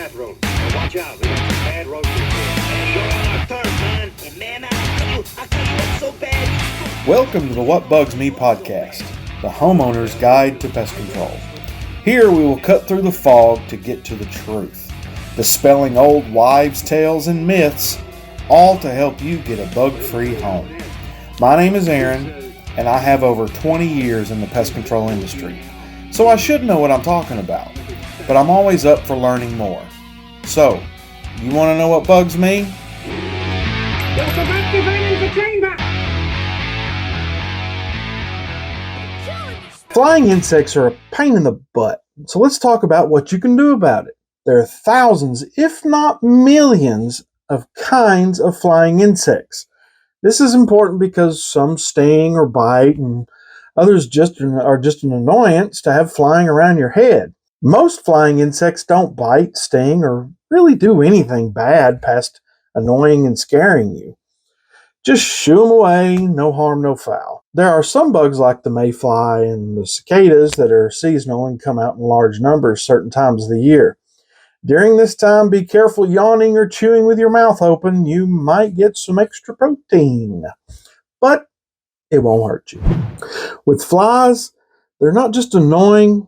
bathroom. Now watch out, we got some bad roasters here. And you're on our turf, man. And man, I tell you what's so bad. Welcome to the What Bugs Me podcast, the homeowner's guide to pest control. Here we will cut through the fog to get to the truth, dispelling old wives' tales and myths, all to help you get a bug-free home. My name is Aaron, and I have over 20 years in the pest control industry, so I should know what I'm talking about, but I'm always up for learning more. So, you want to know what bugs me? Flying insects are a pain in the butt, so let's talk about what you can do about it. There are thousands, if not millions, of kinds of flying insects. This is important because some sting or bite, and others are just an annoyance to have flying around your head. Most flying insects don't bite, sting, or really do anything bad past annoying and scaring you. Just shoo them away, no harm, no foul. There are some bugs like the mayfly and the cicadas that are seasonal and come out in large numbers certain times of the year. During this time, be careful yawning or chewing with your mouth open. You might get some extra protein, but it won't hurt you. With flies, they're not just annoying,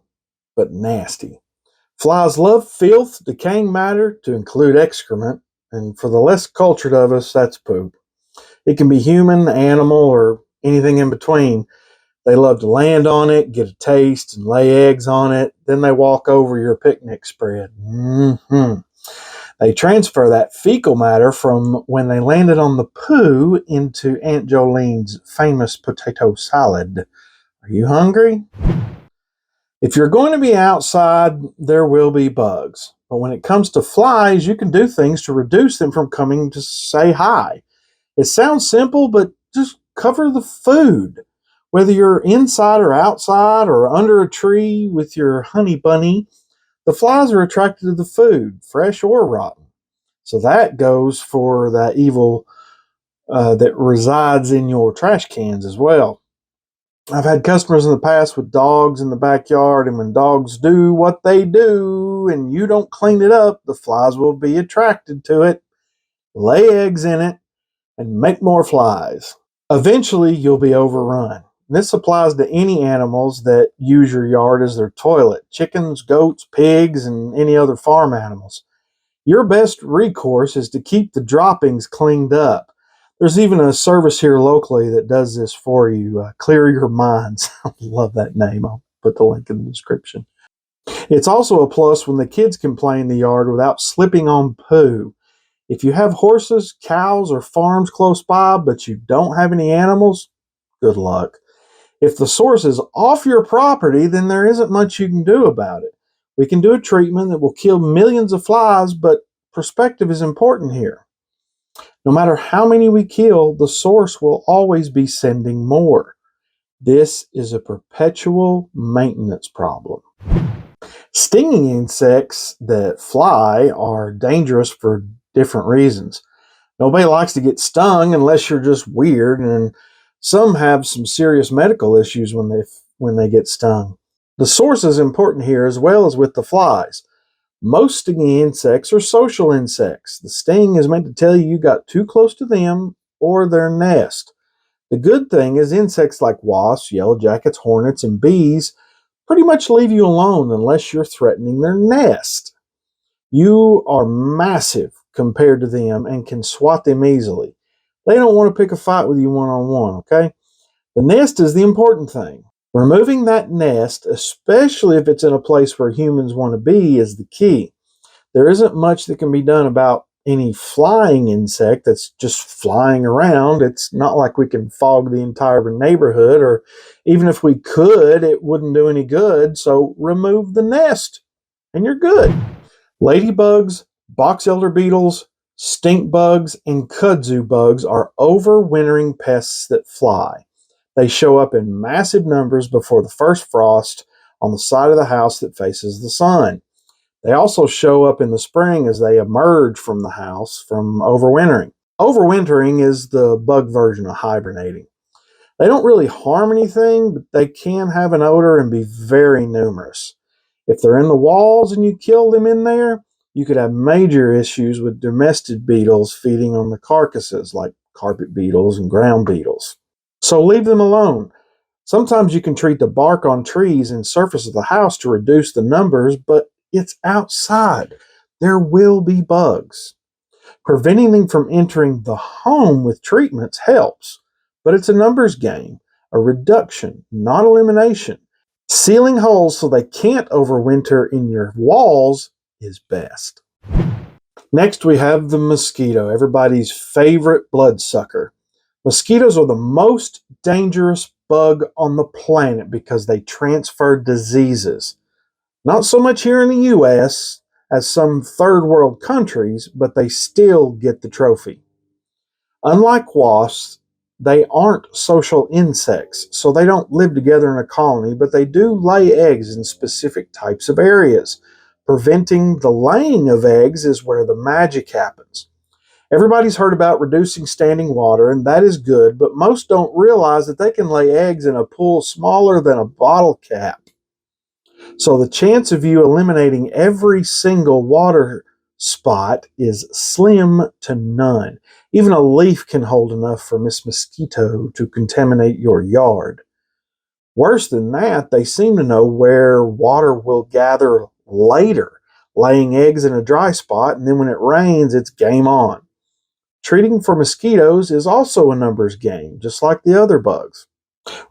but nasty. Flies love filth, decaying matter, to include excrement, and for the less cultured of us, that's poop. It can be human, animal, or anything in between. They love to land on it, get a taste, and lay eggs on it. Then they walk over your picnic spread. They transfer that fecal matter from when they landed on the poo into Aunt Jolene's famous potato salad. Are you hungry? If you're going to be outside, there will be bugs. But when it comes to flies, you can do things to reduce them from coming to say hi. It sounds simple, but just cover the food. Whether you're inside or outside or under a tree with your honey bunny, the flies are attracted to the food, fresh or rotten. So that goes for that evil that resides in your trash cans as well. I've had customers in the past with dogs in the backyard, and when dogs do what they do and you don't clean it up, the flies will be attracted to it, lay eggs in it, and make more flies. Eventually, you'll be overrun. This applies to any animals that use your yard as their toilet: chickens, goats, pigs, and any other farm animals. Your best recourse is to keep the droppings cleaned up. There's even a service here locally that does this for you. Clear Your Minds. I love that name. I'll put the link in the description. It's also a plus when the kids can play in the yard without slipping on poo. If you have horses, cows, or farms close by, but you don't have any animals, good luck. If the source is off your property, then there isn't much you can do about it. We can do a treatment that will kill millions of flies, but perspective is important here. No matter how many we kill, the source will always be sending more. This is a perpetual maintenance problem. Stinging insects that fly are dangerous for different reasons. Nobody likes to get stung unless you're just weird, and some have some serious medical issues when they get stung. The source is important here as well as with the flies. Most stinging insects are social insects. The sting is meant to tell you got too close to them or their nest. The good thing is insects like wasps, yellow jackets, hornets, and bees pretty much leave you alone unless you're threatening their nest. You are massive compared to them and can swat them easily. They don't want to pick a fight with you one-on-one, okay? The nest is the important thing. Removing that nest, especially if it's in a place where humans want to be, is the key. There isn't much that can be done about any flying insect that's just flying around. It's not like we can fog the entire neighborhood, or even if we could, it wouldn't do any good. So remove the nest and you're good. Ladybugs, box elder beetles, stink bugs, and kudzu bugs are overwintering pests that fly. They show up in massive numbers before the first frost on the side of the house that faces the sun. They also show up in the spring as they emerge from the house from overwintering. Overwintering is the bug version of hibernating. They don't really harm anything, but they can have an odor and be very numerous. If they're in the walls and you kill them in there, you could have major issues with domestic beetles feeding on the carcasses, like carpet beetles and ground beetles. So leave them alone. Sometimes you can treat the bark on trees and surface of the house to reduce the numbers, but it's outside. There will be bugs. Preventing them from entering the home with treatments helps, but it's a numbers game, a reduction, not elimination. Sealing holes so they can't overwinter in your walls is best. Next, we have the mosquito, everybody's favorite bloodsucker. Mosquitoes are the most dangerous bug on the planet because they transfer diseases. Not so much here in the US as some third world countries, but they still get the trophy. Unlike wasps, they aren't social insects, so they don't live together in a colony, but they do lay eggs in specific types of areas. Preventing the laying of eggs is where the magic happens. Everybody's heard about reducing standing water, and that is good, but most don't realize that they can lay eggs in a pool smaller than a bottle cap. So the chance of you eliminating every single water spot is slim to none. Even a leaf can hold enough for Miss Mosquito to contaminate your yard. Worse than that, they seem to know where water will gather later, laying eggs in a dry spot, and then when it rains, it's game on. Treating for mosquitoes is also a numbers game, just like the other bugs.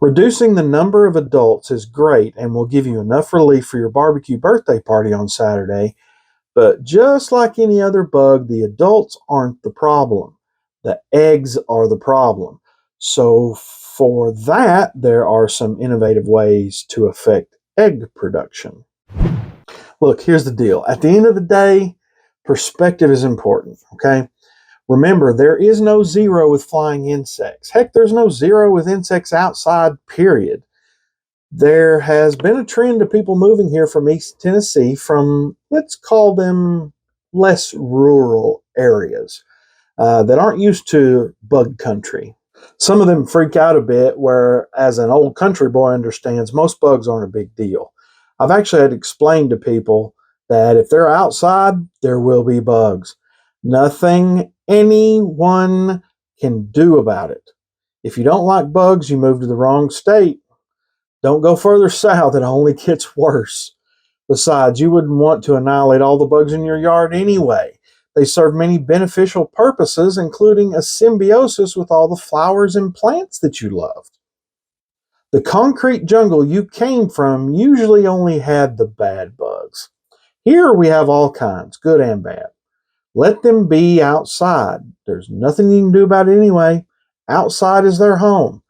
Reducing the number of adults is great and will give you enough relief for your barbecue birthday party on Saturday, but just like any other bug, the adults aren't the problem. The eggs are the problem. So for that, there are some innovative ways to affect egg production. Look, here's the deal. At the end of the day, perspective is important, okay? Remember, there is no zero with flying insects. Heck, there's no zero with insects outside, period. There has been a trend of people moving here from East Tennessee from, let's call them, less rural areas that aren't used to bug country. Some of them freak out a bit, where, as an old country boy understands, most bugs aren't a big deal. I've actually had to explain to people that if they're outside, there will be bugs. Nothing anyone can do about it. If you don't like bugs, you move to the wrong state. Don't go further south, it only gets worse. Besides, you wouldn't want to annihilate all the bugs in your yard anyway. They serve many beneficial purposes, including a symbiosis with all the flowers and plants that you loved. The concrete jungle you came from usually only had the bad bugs. Here we have all kinds, good and bad. Let them be outside. There's nothing you can do about it anyway. Outside is their home.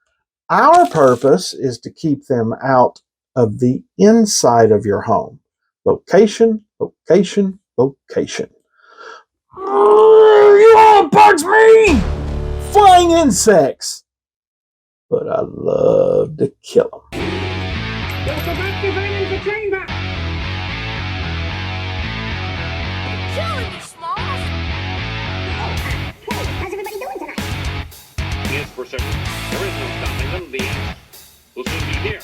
Our purpose is to keep them out of the inside of your home. Location, location, location. You all bugs me! Flying insects! But I love to kill them. You're about to burn into chamber! Killing me, Smalls! How's everybody doing tonight? Yes, for certain. There is no stopping them. The ants will soon be here.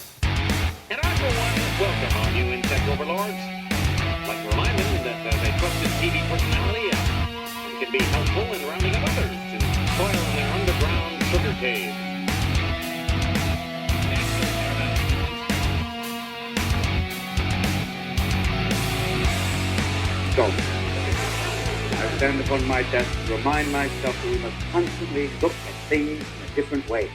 And I, for one, welcome all you insect overlords. I'd like to remind them that as a trusted TV personality, it can be helpful in rounding up others to toil in their underground sugar cave. So, I stand upon my desk to remind myself that we must constantly look at things in a different way.